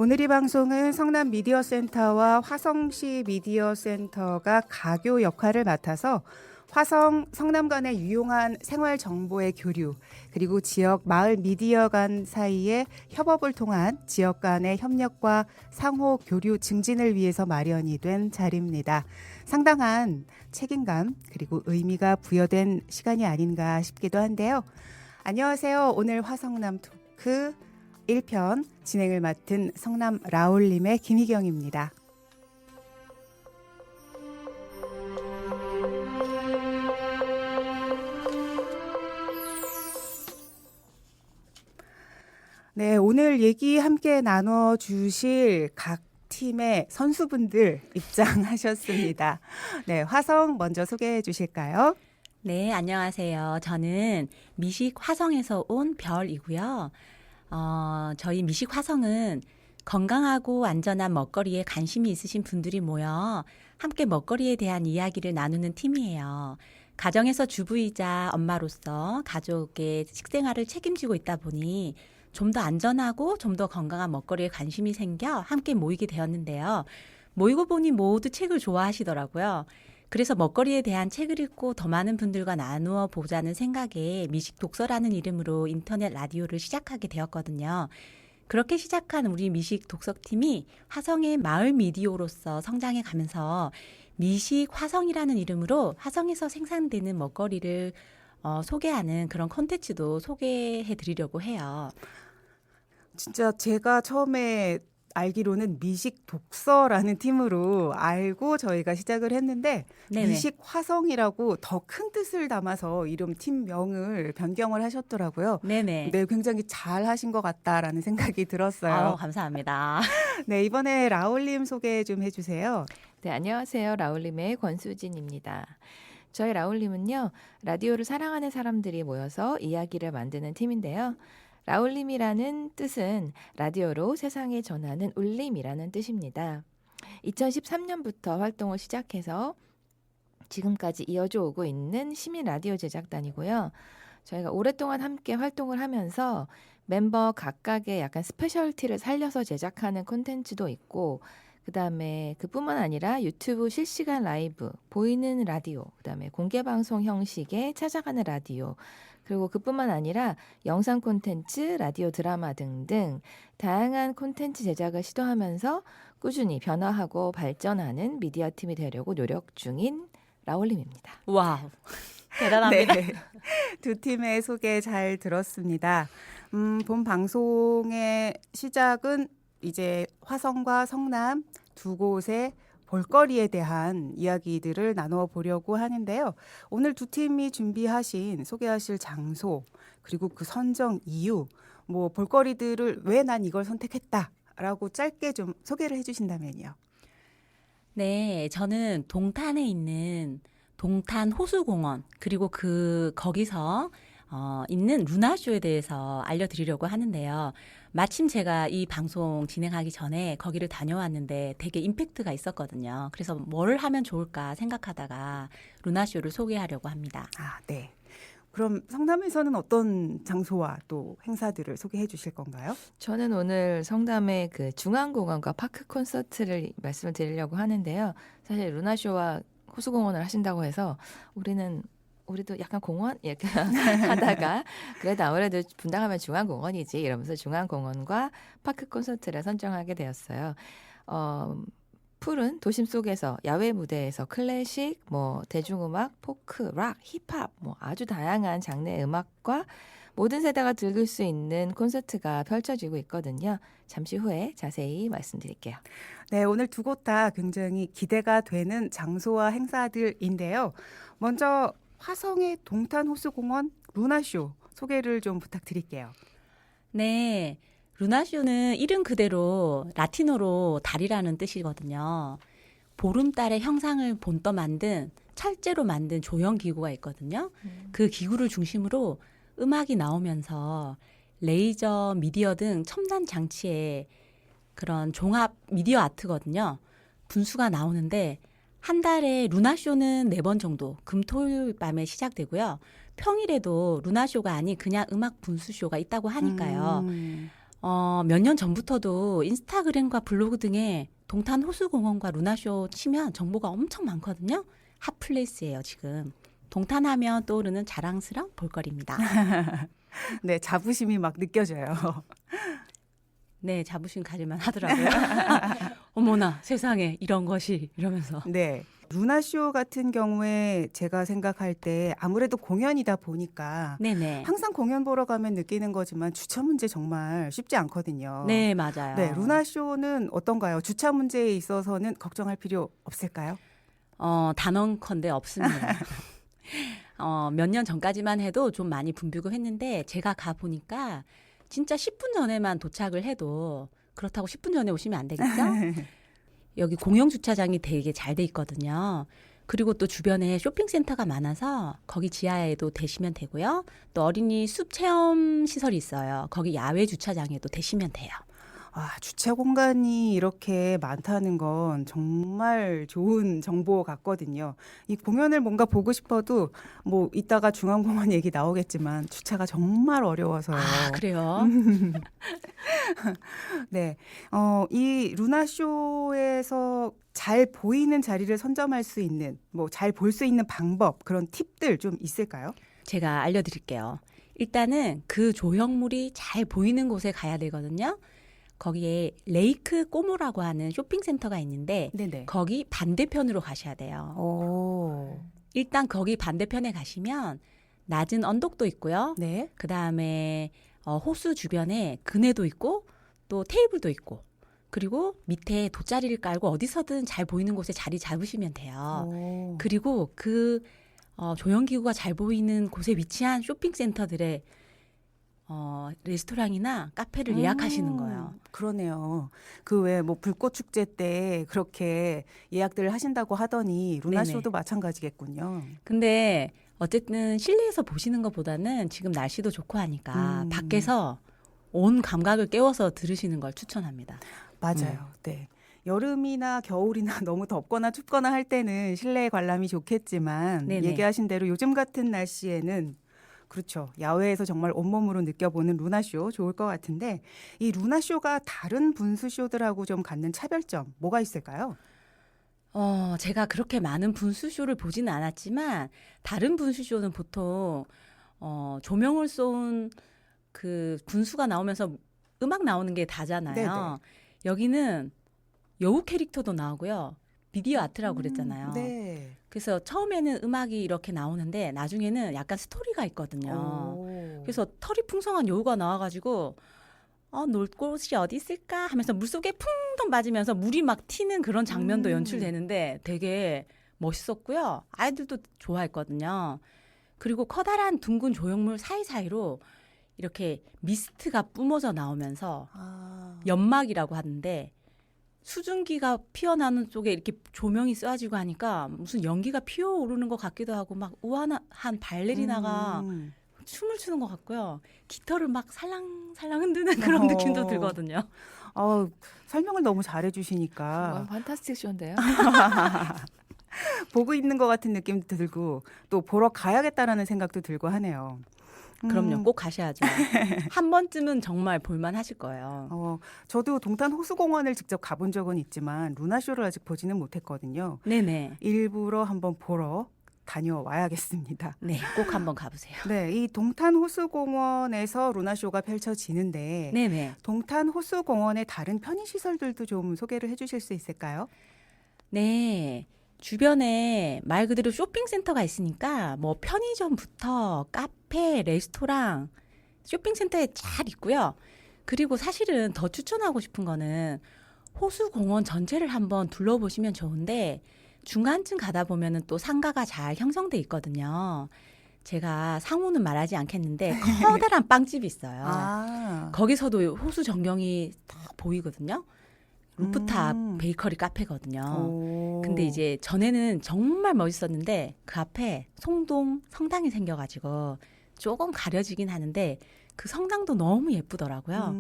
오늘 이 방송은 성남 미디어센터와 화성시 미디어센터가 가교 역할을 맡아서 화성, 성남 간의 유용한 생활 정보의 교류, 그리고 지역 마을 미디어 간 사이의 협업을 통한 지역 간의 협력과 상호 교류 증진을 위해서 마련이 된 자리입니다. 상당한 책임감 그리고 의미가 부여된 시간이 아닌가 싶기도 한데요. 안녕하세요. 오늘 화성남 토크 1편 진행을 맡은 성남 라울님의 김희경입니다. 네, 오늘 얘기 함께 나눠주실 각 팀의 선수분들 입장하셨습니다. 네, 화성 먼저 소개해 주실까요? 네, 안녕하세요. 저는 미식 화성에서 온 별이고요. 저희 미식 화성은 건강하고 안전한 먹거리에 관심이 있으신 분들이 모여 함께 먹거리에 대한 이야기를 나누는 팀이에요. 가정에서 주부이자 엄마로서 가족의 식생활을 책임지고 있다 보니 좀 더 안전하고 좀 더 건강한 먹거리에 관심이 생겨 함께 모이게 되었는데요. 모이고 보니 모두 책을 좋아하시더라고요. 그래서 먹거리에 대한 책을 읽고 더 많은 분들과 나누어 보자는 생각에 미식 독서라는 이름으로 인터넷 라디오를 시작하게 되었거든요. 그렇게 시작한 우리 미식 독서팀이 화성의 마을 미디어로서 성장해 가면서 미식 화성이라는 이름으로 화성에서 생산되는 먹거리를 소개하는 그런 콘텐츠도 소개해 드리려고 해요. 진짜 제가 처음에 알기로는 미식 독서라는 팀으로 알고 저희가 시작을 했는데 네네. 미식 화성이라고 더 큰 뜻을 담아서 이름 팀명을 변경을 하셨더라고요. 네네. 네, 굉장히 잘 하신 것 같다라는 생각이 들었어요. 감사합니다. 네, 이번에 라울님 소개 좀 해주세요. 네, 안녕하세요. 라울림의 권수진입니다. 저희 라울림은요, 라디오를 사랑하는 사람들이 모여서 이야기를 만드는 팀인데요. 라울림이라는 뜻은 라디오로 세상에 전하는 울림이라는 뜻입니다. 2013년부터 활동을 시작해서 지금까지 이어져 오고 있는 시민 라디오 제작단이고요. 저희가 오랫동안 함께 활동을 하면서 멤버 각각의 약간 스페셜티를 살려서 제작하는 콘텐츠도 있고, 그다음에 그뿐만 아니라 유튜브 실시간 라이브, 보이는 라디오, 그다음에 공개 방송 형식의 찾아가는 라디오, 그리고 그뿐만 아니라 영상 콘텐츠, 라디오 드라마 등등 다양한 콘텐츠 제작을 시도하면서 꾸준히 변화하고 발전하는 미디어 팀이 되려고 노력 중인 라울림입니다. 와우. 대단합니다. 네, 두 팀의 소개 잘 들었습니다. 본 방송의 시작은 이제 화성과 성남 두 곳의 볼거리에 대한 이야기들을 나누어 보려고 하는데요. 오늘 두 팀이 준비하신 소개하실 장소 그리고 그 선정 이유, 뭐 볼거리들을 왜 난 이걸 선택했다라고 짧게 좀 소개를 해주신다면요. 네, 저는 동탄에 있는 동탄 호수공원 그리고 거기서 있는 루나쇼에 대해서 알려드리려고 하는데요. 마침 제가 이 방송 진행하기 전에 거기를 다녀왔는데 되게 임팩트가 있었거든요. 그래서 뭘 하면 좋을까 생각하다가 루나쇼를 소개하려고 합니다. 아, 네. 그럼 성남에서는 어떤 장소와 또 행사들을 소개해 주실 건가요? 저는 오늘 성남의 그 중앙공원과 파크 콘서트를 말씀을 드리려고 하는데요. 사실 루나쇼와 호수공원을 하신다고 해서 우리도 약간 공원 이렇게 하다가 그래도 아무래도 분당하면 중앙공원이지 이러면서 중앙공원과 파크 콘서트를 선정하게 되었어요. 푸른 도심 속에서 야외 무대에서 클래식, 대중음악, 포크, 락, 힙합 아주 다양한 장르의 음악과 모든 세대가 즐길 수 있는 콘서트가 펼쳐지고 있거든요. 잠시 후에 자세히 말씀드릴게요. 네, 오늘 두 곳 다 굉장히 기대가 되는 장소와 행사들인데요. 먼저 화성의 동탄호수공원 루나쇼 소개를 좀 부탁드릴게요. 네, 루나쇼는 이름 그대로 라틴어로 달이라는 뜻이거든요. 보름달의 형상을 본떠 만든 철제로 만든 조형 기구가 있거든요. 그 기구를 중심으로 음악이 나오면서 레이저, 미디어 등 첨단 장치에 그런 종합 미디어 아트거든요. 분수가 나오는데 한 달에 루나쇼는 4번 정도 금토일 밤에 시작되고요. 평일에도 루나쇼가 아닌 그냥 음악 분수쇼가 있다고 하니까요. 몇 년 전부터도 인스타그램과 블로그 등에 동탄 호수공원과 루나쇼 치면 정보가 엄청 많거든요. 핫플레이스예요, 지금. 동탄하면 떠오르는 자랑스러운 볼거리입니다. 네, 자부심이 막 느껴져요. 네, 자부심 가질만 하더라고요. 어머나, 세상에 이런 것이 이러면서. 네. 루나쇼 같은 경우에 제가 생각할 때 아무래도 공연이다 보니까 네네. 항상 공연 보러 가면 느끼는 거지만 주차 문제 정말 쉽지 않거든요. 네, 맞아요. 네, 루나쇼는 어떤가요? 주차 문제에 있어서는 걱정할 필요 없을까요? 단언컨대 없습니다. 몇 년 전까지만 해도 좀 많이 붐비고 했는데 제가 가보니까 진짜 10분 전에만 도착을 해도 그렇다고 10분 전에 오시면 안 되겠죠? 여기 공영 주차장이 되게 잘 돼 있거든요. 그리고 또 주변에 쇼핑센터가 많아서 거기 지하에도 대시면 되고요. 또 어린이 숲 체험 시설이 있어요. 거기 야외 주차장에도 대시면 돼요. 아, 주차 공간이 이렇게 많다는 건 정말 좋은 정보 같거든요. 이 공연을 뭔가 보고 싶어도 뭐 이따가 중앙공원 얘기 나오겠지만 주차가 정말 어려워서요. 아, 그래요? 네. 이 루나쇼에서 잘 보이는 자리를 선점할 수 있는, 뭐 잘 볼 수 있는 방법, 그런 팁들 좀 있을까요? 제가 알려드릴게요. 일단은 그 조형물이 잘 보이는 곳에 가야 되거든요. 거기에 레이크 꼬모라고 하는 쇼핑센터가 있는데 네네. 거기 반대편으로 가셔야 돼요. 오. 일단 거기 반대편에 가시면 낮은 언덕도 있고요. 네. 그다음에 호수 주변에 그네도 있고 또 테이블도 있고 그리고 밑에 돗자리를 깔고 어디서든 잘 보이는 곳에 자리 잡으시면 돼요. 오. 그리고 그 조형기구가 잘 보이는 곳에 위치한 쇼핑센터들의 레스토랑이나 카페를 예약하시는 거예요. 그러네요. 그 왜 뭐 불꽃 축제 때 그렇게 예약들을 하신다고 하더니 루나쇼도 마찬가지겠군요. 근데 어쨌든 실내에서 보시는 것보다는 지금 날씨도 좋고 하니까 밖에서 온 감각을 깨워서 들으시는 걸 추천합니다. 맞아요. 네. 여름이나 겨울이나 너무 덥거나 춥거나 할 때는 실내 관람이 좋겠지만 네네. 얘기하신 대로 요즘 같은 날씨에는 그렇죠. 야외에서 정말 온몸으로 느껴보는 루나쇼 좋을 것 같은데 이 루나쇼가 다른 분수쇼들하고 좀 갖는 차별점 뭐가 있을까요? 제가 그렇게 많은 분수쇼를 보지는 않았지만 다른 분수쇼는 보통 조명을 쏜 그 분수가 나오면서 음악 나오는 게 다잖아요. 네네. 여기는 여우 캐릭터도 나오고요. 미디어 아트라고 그랬잖아요. 네. 그래서 처음에는 음악이 이렇게 나오는데 나중에는 약간 스토리가 있거든요. 오. 그래서 털이 풍성한 여우가 나와가지고 놀 곳이 어디 있을까 하면서 물속에 풍덩 맞으면서 물이 막 튀는 그런 장면도 연출되는데 되게 멋있었고요. 아이들도 좋아했거든요. 그리고 커다란 둥근 조형물 사이사이로 이렇게 미스트가 뿜어져 나오면서 아. 연막이라고 하는데 수증기가 피어나는 쪽에 이렇게 조명이 쏴지고 하니까 무슨 연기가 피어오르는 것 같기도 하고 막 우아한 발레리나가 춤을 추는 것 같고요. 깃털을 막 살랑살랑 흔드는 그런 느낌도 들거든요. 설명을 너무 잘해 정말 주시니까 판타스틱 쇼인데요. 보고 있는 것 같은 느낌도 들고 또 보러 가야겠다라는 생각도 들고 하네요. 그럼요. 꼭 가셔야죠. 한 번쯤은 정말 볼만 하실 거예요. 저도 동탄 호수공원을 직접 가본 적은 있지만 루나쇼를 아직 보지는 못했거든요. 네네. 일부러 한번 보러 다녀와야겠습니다. 네, 꼭 한번 가보세요. 네, 이 동탄 호수공원에서 루나쇼가 펼쳐지는데 네네. 동탄 호수공원의 다른 편의시설들도 좀 소개를 해주실 수 있을까요? 네. 주변에 말 그대로 쇼핑센터가 있으니까 뭐 편의점부터 카페, 레스토랑, 쇼핑센터에 잘 있고요. 그리고 사실은 더 추천하고 싶은 거는 호수공원 전체를 한번 둘러보시면 좋은데 중간쯤 가다 보면은 또 상가가 잘 형성돼 있거든요. 제가 상호는 말하지 않겠는데 커다란 빵집이 있어요. 거기서도 호수 전경이 딱 보이거든요. 루프탑 베이커리 카페거든요. 근데 이제 전에는 정말 멋있었는데 그 앞에 성당이 생겨가지고 조금 가려지긴 하는데 그 성당도 너무 예쁘더라고요.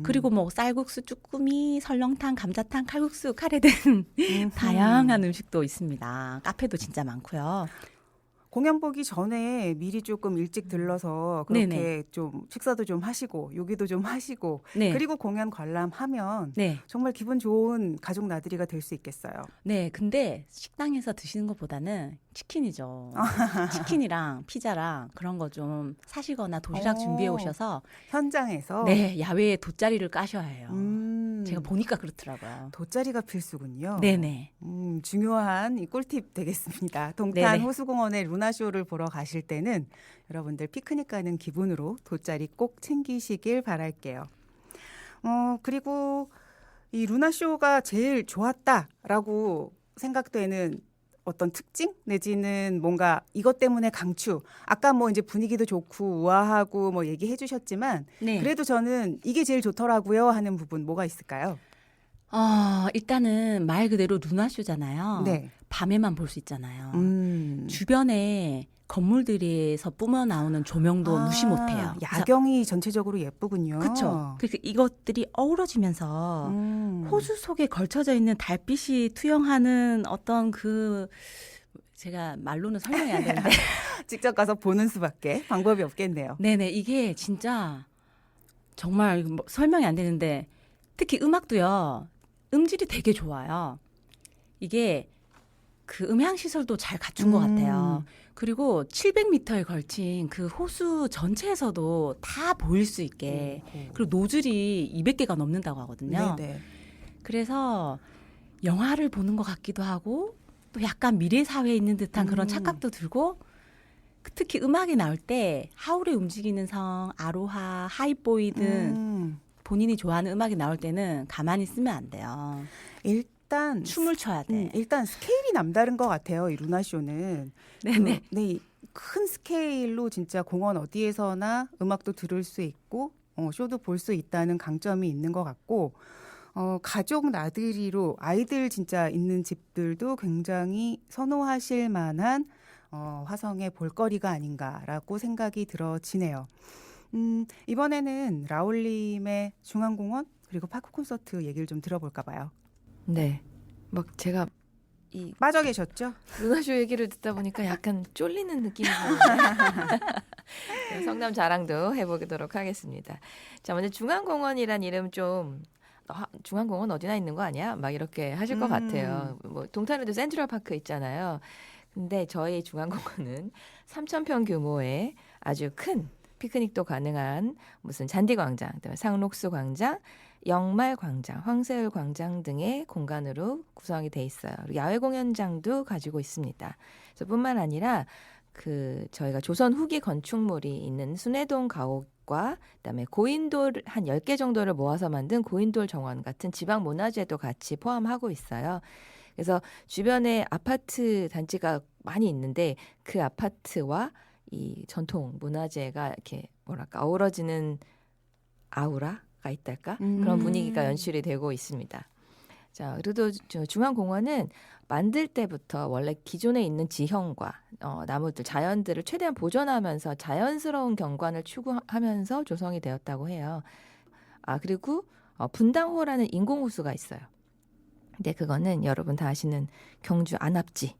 그리고 뭐 쌀국수, 쭈꾸미, 설렁탕, 감자탕, 칼국수, 카레 등 다양한 음식도 있습니다. 카페도 진짜 많고요. 공연 보기 전에 미리 조금 일찍 들러서 그렇게 네네. 좀 식사도 좀 하시고 요기도 좀 하시고 네. 그리고 공연 관람하면 네. 정말 기분 좋은 가족 나들이가 될 수 있겠어요. 네. 근데 식당에서 드시는 것보다는 치킨이죠. 치킨이랑 피자랑 그런 거 좀 사시거나 도시락 준비해 오셔서 현장에서 네, 야외에 돗자리를 까셔야 해요. 음, 제가 보니까 그렇더라고요. 돗자리가 필수군요. 네네. 중요한 이 꿀팁 되겠습니다. 동탄 네네. 호수공원의 루나쇼를 보러 가실 때는 여러분들 피크닉 가는 기분으로 돗자리 꼭 챙기시길 바랄게요. 그리고 이 루나쇼가 제일 좋았다라고 생각되는 어떤 특징 내지는 뭔가 이것 때문에 강추. 아까 뭐 이제 분위기도 좋고 우아하고 뭐 얘기해 주셨지만 네. 그래도 저는 이게 제일 좋더라고요 하는 부분 뭐가 있을까요? 일단은 말 그대로 루나쇼잖아요. 네. 밤에만 볼 수 있잖아요. 음. 주변에 건물들에서 뿜어 나오는 조명도 무시 못해요. 야경이 전체적으로 예쁘군요. 그렇죠. 그러니까 이것들이 어우러지면서 호수 속에 걸쳐져 있는 달빛이 투영하는 어떤 제가 말로는 설명이 안 되는데 직접 가서 보는 수밖에 방법이 없겠네요. 네네, 이게 진짜 정말 뭐 설명이 안 되는데 특히 음악도요. 음질이 되게 좋아요. 이게 그 음향 시설도 잘 갖춘 것 같아요. 그리고 700m에 걸친 그 호수 전체에서도 다 보일 수 있게 그리고 노즐이 200개가 넘는다고 하거든요. 네네. 그래서 영화를 보는 것 같기도 하고 또 약간 미래 사회에 있는 듯한 그런 착각도 들고 특히 음악이 나올 때 하울의 움직이는 성, 아로하, 하이보이 등 본인이 좋아하는 음악이 나올 때는 가만히 있으면 안 돼요. 일단 춤을 춰야 돼. 일단 스케일이 남다른 것 같아요. 이 루나쇼는. 네네. 네, 큰 스케일로 진짜 공원 어디에서나 음악도 들을 수 있고 쇼도 볼 수 있다는 강점이 있는 것 같고 가족 나들이로 아이들 진짜 있는 집들도 굉장히 선호하실 만한 화성의 볼거리가 아닌가라고 생각이 들어지네요. 이번에는 라울림의 중앙공원 그리고 파크 콘서트 얘기를 좀 들어볼까 봐요. 네. 막 제가 이 빠져 계셨죠? 루나쇼 얘기를 듣다 보니까 약간 쫄리는 느낌이 드는데 성남 자랑도 해보도록 하겠습니다. 자, 먼저 중앙공원이란 이름 좀 중앙공원 어디나 있는 거 아니야? 막 이렇게 하실 것 같아요. 뭐 동탄에도 센트럴파크 있잖아요. 근데 저희 중앙공원은 3,000평 규모의 아주 큰 피크닉도 가능한 무슨 잔디광장, 상록수 광장, 영말 광장, 황새울 광장 등의 공간으로 구성이 돼 있어요. 그리고 야외 공연장도 가지고 있습니다. 그래서 뿐만 아니라 저희가 조선 후기 건축물이 있는 순회동 가옥과 그다음에 고인돌 한 10개 정도를 모아서 만든 고인돌 정원 같은 지방 문화재도 같이 포함하고 있어요. 그래서 주변에 아파트 단지가 많이 있는데 그 아파트와 이 전통 문화재가 이렇게 뭐랄까 어우러지는 아우라가 있달까? 그런 분위기가 연출이 되고 있습니다. 자, 그래도 중앙공원은 만들 때부터 원래 기존에 있는 지형과 나무들, 자연들을 최대한 보존하면서 자연스러운 경관을 추구하면서 조성이 되었다고 해요. 그리고 분당호라는 인공호수가 있어요. 근데 그거는 여러분 다 아시는 경주 안압지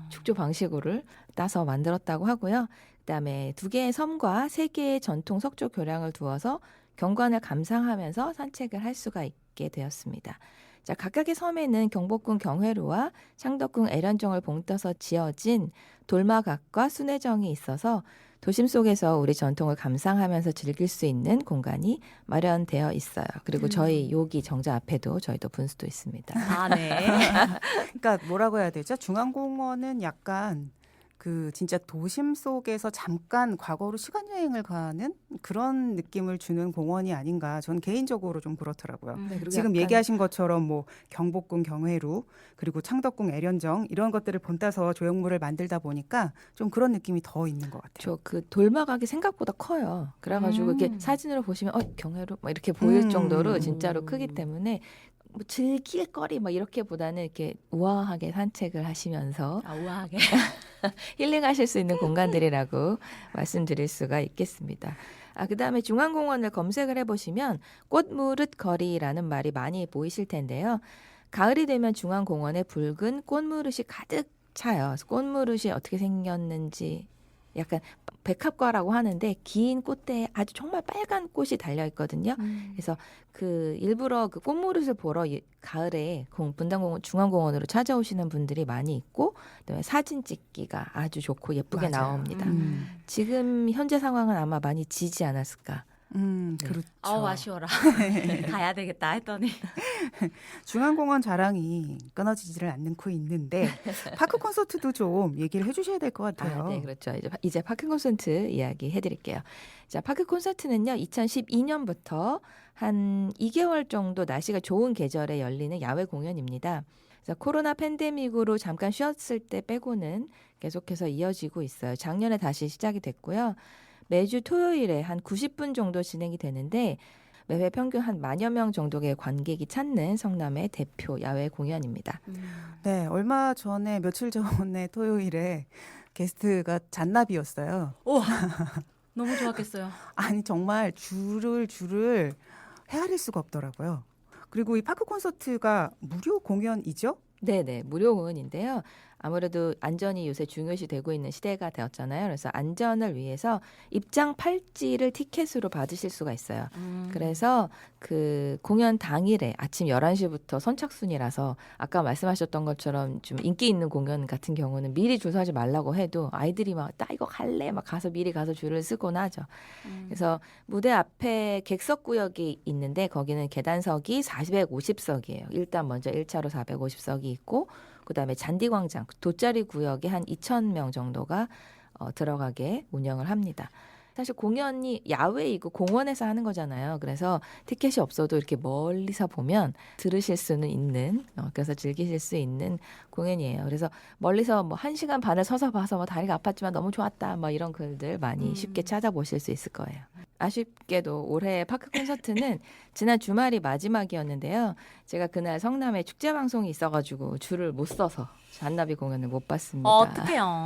축조 방식으로 따서 만들었다고 하고요. 그다음에 2개의 섬과 3개의 전통 석조 교량을 두어서 경관을 감상하면서 산책을 할 수가 있게 되었습니다. 자, 각각의 섬에는 경복궁 경회로와 창덕궁 애련정을 봉떠서 지어진 돌마각과 순회정이 있어서 도심 속에서 우리 전통을 감상하면서 즐길 수 있는 공간이 마련되어 있어요. 그리고 저희 여기 정자 앞에도 저희도 분수도 있습니다. 네. 그러니까 뭐라고 해야 되죠? 중앙공원은 약간 진짜 도심 속에서 잠깐 과거로 시간 여행을 가는 그런 느낌을 주는 공원이 아닌가. 전 개인적으로 좀 그렇더라고요. 네, 그리고 지금 약간 얘기하신 것처럼 뭐 경복궁 경회루 그리고 창덕궁 애련정 이런 것들을 본따서 조형물을 만들다 보니까 좀 그런 느낌이 더 있는 것 같아요. 저 돌마각이 생각보다 커요. 그래가지고 이렇게 사진으로 보시면 경회로 막 이렇게 보일 정도로 진짜로 크기 때문에 뭐 즐길 거리 막 이렇게보다는 이렇게 우아하게 산책을 하시면서 우아하게 힐링하실 수 있는 공간들이라고 말씀드릴 수가 있겠습니다. 그다음에 중앙공원을 검색을 해보시면 꽃무릇 거리라는 말이 많이 보이실 텐데요. 가을이 되면 중앙공원에 붉은 꽃무릇이 가득 차요. 그래서 꽃무릇이 어떻게 생겼는지 약간 백합과라고 하는데 긴 꽃대에 아주 정말 빨간 꽃이 달려 있거든요. 그래서 그 일부러 그 꽃무릇을 보러 가을에 분당공원 중앙공원으로 찾아오시는 분들이 많이 있고, 그다음에 사진 찍기가 아주 좋고 예쁘게 맞아요. 나옵니다. 지금 현재 상황은 아마 많이 지지 않았을까. 그렇죠. 아쉬워라. 가야 되겠다 했더니. 중앙공원 자랑이 끊어지지를 않고 있는데 파크 콘서트도 좀 얘기를 해주셔야 될 것 같아요. 네, 그렇죠. 이제 파크 콘서트 이야기 해드릴게요. 자, 파크 콘서트는요, 2012년부터 한 2개월 정도 날씨가 좋은 계절에 열리는 야외 공연입니다. 그래서 코로나 팬데믹으로 잠깐 쉬었을 때 빼고는 계속해서 이어지고 있어요. 작년에 다시 시작이 됐고요. 매주 토요일에 한 90분 정도 진행이 되는데 매회 평균 한 10,000여 명 정도의 관객이 찾는 성남의 대표 야외 공연입니다. 네, 얼마 전에 며칠 전에 토요일에 게스트가 잔나비였어요. 우와, 너무 좋았겠어요. 아니 정말 줄을 헤아릴 수가 없더라고요. 그리고 이 파크 콘서트가 무료 공연이죠? 네네, 무료 공연인데요. 아무래도 안전이 요새 중요시 되고 있는 시대가 되었잖아요. 그래서 안전을 위해서 입장 팔찌를 티켓으로 받으실 수가 있어요. 그래서 그 공연 당일에 아침 11시부터 선착순이라서 아까 말씀하셨던 것처럼 좀 인기 있는 공연 같은 경우는 미리 줄 서지 말라고 해도 아이들이 막 나 이거 갈래 막 가서 미리 가서 줄을 쓰곤 하죠. 그래서 무대 앞에 객석 구역이 있는데 거기는 계단석이 450석이에요. 일단 먼저 1차로 450석이 있고, 그다음에 잔디광장, 돗자리 구역에 한 2,000명 정도가 들어가게 운영을 합니다. 사실 공연이 야외이고 공원에서 하는 거잖아요. 그래서 티켓이 없어도 이렇게 멀리서 보면 들으실 수는 있는, 그래서 즐기실 수 있는 공연이에요. 그래서 멀리서 뭐 1시간 반을 서서 봐서 뭐 다리가 아팠지만 너무 좋았다, 뭐 이런 글들 많이 쉽게 찾아보실 수 있을 거예요. 아쉽게도 올해 파크 콘서트는 지난 주말이 마지막이었는데요. 제가 그날 성남에 축제 방송이 있어가지고 줄을 못 서서 잔나비 공연을 못 봤습니다. 어떡해요.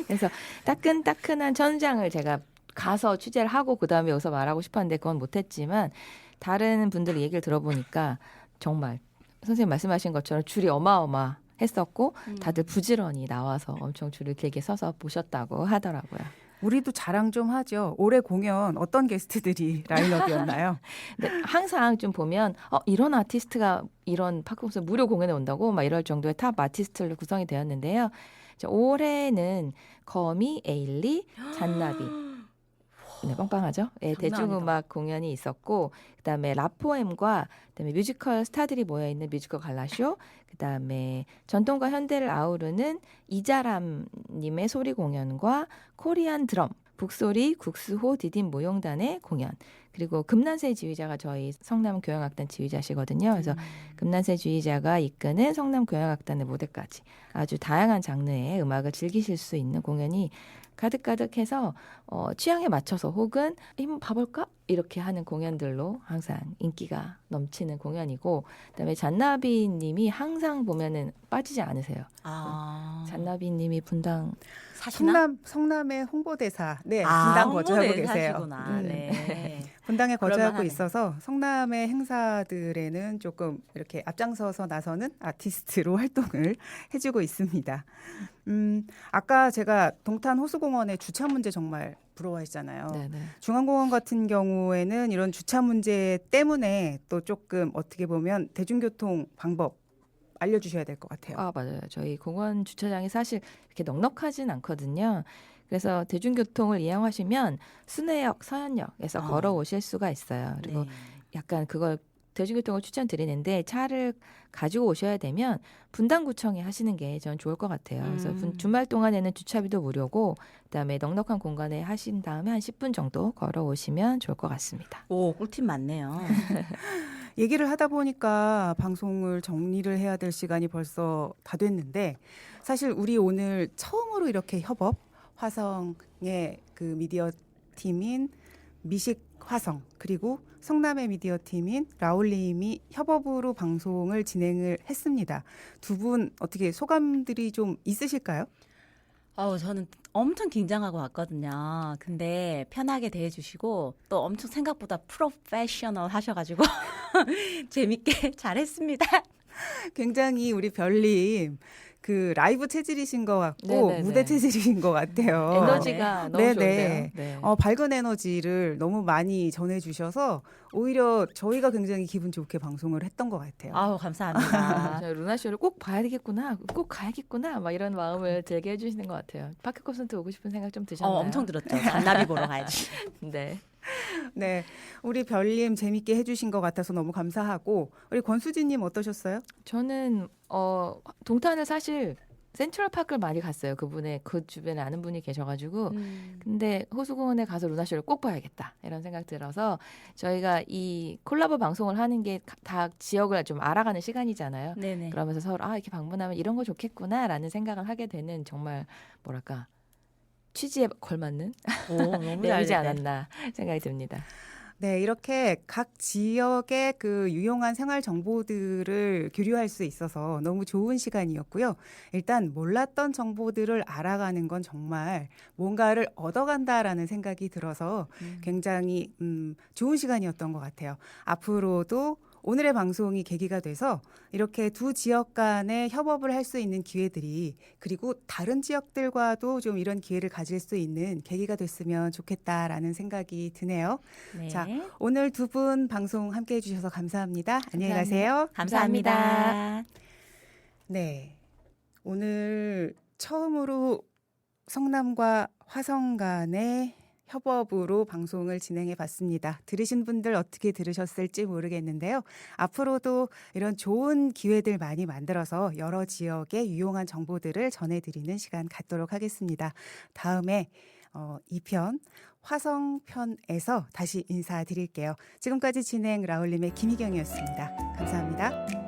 그래서 따끈따끈한 천장을 제가 가서 취재를 하고 그다음에 여기서 말하고 싶었는데 그건 못했지만, 다른 분들 얘기를 들어보니까 정말 선생님 말씀하신 것처럼 줄이 어마어마했었고 다들 부지런히 나와서 엄청 줄을 길게 서서 보셨다고 하더라고요. 우리도 자랑 좀 하죠. 올해 공연 어떤 게스트들이 라인업이었나요? 근데 항상 좀 보면 이런 아티스트가 이런 파크 콘서트 무료 공연에 온다고 막 이럴 정도의 탑 아티스트로 구성이 되었는데요. 올해는 거미, 에일리, 잔나비, 네, 빵빵하죠. 네, 대중음악 공연이 있었고, 그다음에 라포엠과 그다음에 뮤지컬 스타들이 모여 있는 뮤지컬 갈라쇼, 그다음에 전통과 현대를 아우르는 이자람님의 소리 공연과 코리안 드럼, 북소리, 국수호, 디딤 모용단의 공연, 그리고 금난세 지휘자가 저희 성남 교향악단 지휘자시거든요. 그래서 금난세 지휘자가 이끄는 성남 교향악단의 무대까지 아주 다양한 장르의 음악을 즐기실 수 있는 공연이 가득가득해서 취향에 맞춰서 혹은 한번 봐볼까? 이렇게 하는 공연들로 항상 인기가 넘치는 공연이고, 그다음에 잔나비님이 항상 보면은 빠지지 않으세요. 잔나비님이 분당 사시나? 성남의 홍보대사, 네, 분당 거주하고 계세요. 홍보대사시구나. 네. 분당에 거주하고 그럴만하네. 있어서 성남의 행사들에는 조금 이렇게 앞장서서 나서는 아티스트로 활동을 해주고 있습니다. 아까 제가 동탄 호수공원의 주차 문제 정말 부러워했잖아요. 네네. 중앙공원 같은 경우에는 이런 주차 문제 때문에 또 조금 어떻게 보면 대중교통 방법 알려주셔야 될 것 같아요. 맞아요. 저희 공원 주차장이 사실 이렇게 넉넉하진 않거든요. 그래서 대중교통을 이용하시면 순회역, 서현역에서 걸어오실 수가 있어요. 그리고 네. 약간 그걸 대중교통을 추천드리는데, 차를 가지고 오셔야 되면 분당구청에 하시는 게 전 좋을 것 같아요. 그래서 주말 동안에는 주차비도 무료고, 그다음에 넉넉한 공간에 하신 다음에 한 10분 정도 걸어오시면 좋을 것 같습니다. 오, 꿀팁 많네요. 얘기를 하다 보니까 방송을 정리를 해야 될 시간이 벌써 다 됐는데, 사실 우리 오늘 처음으로 이렇게 협업, 화성의 그 미디어 팀인 미식 화성, 그리고 성남의 미디어 팀인 라울림이 협업으로 방송을 진행을 했습니다. 두 분 어떻게 소감들이 좀 있으실까요? 저는 엄청 긴장하고 왔거든요. 근데 편하게 대해주시고 또 엄청 생각보다 프로페셔널 하셔가지고 재밌게 잘했습니다. 굉장히 우리 별님 그 라이브 체질이신 것 같고 네네네. 무대 체질이신 것 같아요. 에너지가 너무 네네. 좋은데요. 네. 밝은 에너지를 너무 많이 전해주셔서 오히려 저희가 굉장히 기분 좋게 방송을 했던 것 같아요. 아우, 감사합니다. 저 루나 쇼를 꼭 봐야 되겠구나, 꼭 가야겠구나, 막 이런 마음을 들게 해주시는 것 같아요. 파크 콘서트 오고 싶은 생각 좀 드셨나요? 엄청 들었죠. 잔나비 보러 가야지. 네. 네, 우리 별님 재밌게 해주신 것 같아서 너무 감사하고 우리 권수진님 어떠셨어요? 저는 동탄을 사실 센트럴파크를 많이 갔어요. 그분의 그 주변에 아는 분이 계셔가지고 근데 호수공원에 가서 루나쇼를 꼭 봐야겠다 이런 생각 들어서 저희가 이 콜라보 방송을 하는 게 다 지역을 좀 알아가는 시간이잖아요. 네네. 그러면서 서로 이렇게 방문하면 이런 거 좋겠구나라는 생각을 하게 되는 정말 뭐랄까 취지에 걸맞는 오, 너무 내용이지 잘했네. 않았나 생각이 듭니다. 네, 이렇게 각 지역의 그 유용한 생활 정보들을 교류할 수 있어서 너무 좋은 시간이었고요. 일단 몰랐던 정보들을 알아가는 건 정말 뭔가를 얻어간다라는 생각이 들어서 굉장히 좋은 시간이었던 것 같아요. 앞으로도 오늘의 방송이 계기가 돼서 이렇게 두 지역 간의 협업을 할 수 있는 기회들이 그리고 다른 지역들과도 좀 이런 기회를 가질 수 있는 계기가 됐으면 좋겠다라는 생각이 드네요. 네. 자, 오늘 두 분 방송 함께 해주셔서 감사합니다. 안녕히 가세요. 감사합니다. 네, 오늘 처음으로 성남과 화성 간의 협업으로 방송을 진행해 봤습니다. 들으신 분들 어떻게 들으셨을지 모르겠는데요. 앞으로도 이런 좋은 기회들 많이 만들어서 여러 지역의 유용한 정보들을 전해드리는 시간 갖도록 하겠습니다. 다음에 2편 화성편에서 다시 인사드릴게요. 지금까지 진행 라울림의 김희경이었습니다. 감사합니다.